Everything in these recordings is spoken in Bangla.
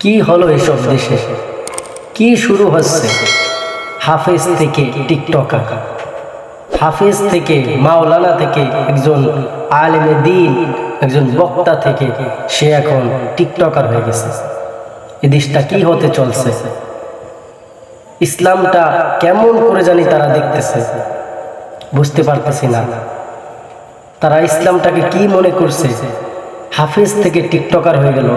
কি হলো এসব দেশে? কি শুরু হচ্ছে? হাফেজ থেকে টিকটকার, হাফেজ থেকে মাওলানা থেকে একজন আলেমে দ্বীন, একজন বক্তা থেকে সে এখন টিকটকার হয়ে গেছে। এ দেশটা কি হতে চলছে? ইসলামটা কেমন করে জানি তারা দেখতেছে, বুঝতে পারতেছি না। তারা ইসলামটাকে কি মনে করছে? হাফেজ থেকে টিকটকার হয়ে গেল,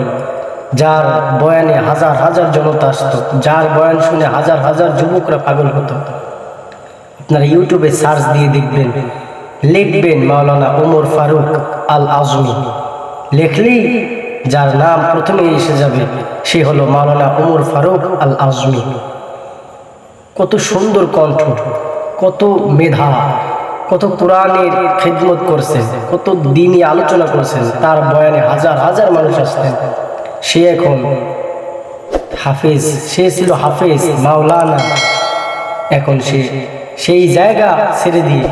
যার বয়ানে হাজার হাজার জনতা আসতো, যার বয়ান শুনে হাজার হাজার যুবকরা পাগল হতো। আপনারা ইউটিউবে সার্চ দিয়ে দেখবেন, লিখবেন মাওলানা ওমর ফারুক আল আজমি, লেখলেই যার নাম প্রথমে এসে যাবে সে হলো মাওলানা ওমর ফারুক আল আজমি। কত সুন্দর কণ্ঠ, কত মেধা, কত কোরআনের খেদমত করছেন, কত দিনই আলোচনা করছেন, তার বয়ানে হাজার হাজার মানুষ আসতেন। সে এখন হাফেজ, সে ছিল হাফেজ মাওলানা, এখন সে সেই জায়গা ছেড়ে দিয়ে,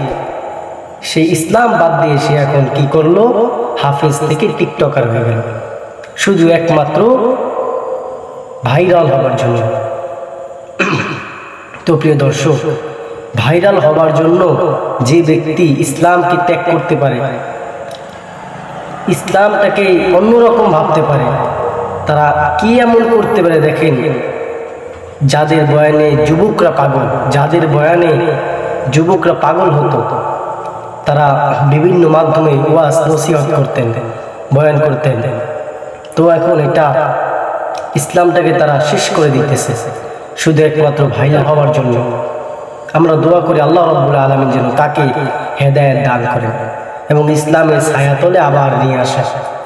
সেই ইসলাম বাদ দিয়ে সে এখন কি করলো? হাফেজ থেকে টিকটকার হয়ে গেল, শুধু একমাত্র ভাইরাল হবার জন্য। তো প্রিয় দর্শক, ভাইরাল হবার জন্য যে ব্যক্তি ইসলামকে ত্যাগ করতে পারে, ইসলামটাকে অন্যরকম ভাবতে পারে, তারা কি এমন করতে পারে দেখেন। যাদের বয়ানে যুবকরা পাগল, যাদের বয়ানে যুবকরা পাগল হতো, তারা বিভিন্ন মাধ্যমে ওয়াজ নসিহত করতেন, বয়ান করতেন। তো এখন এটা ইসলামটাকে তারা শেষ করে দিতেছে শুধু একমাত্র ভাইরাল হওয়ার জন্য। আমরা দোয়া করি আল্লাহ রাব্বুল আলামিন যেন তাকে হেদায়েত দান করেন এবং ইসলামের ছায়াতলে আবার নিয়ে আসেন।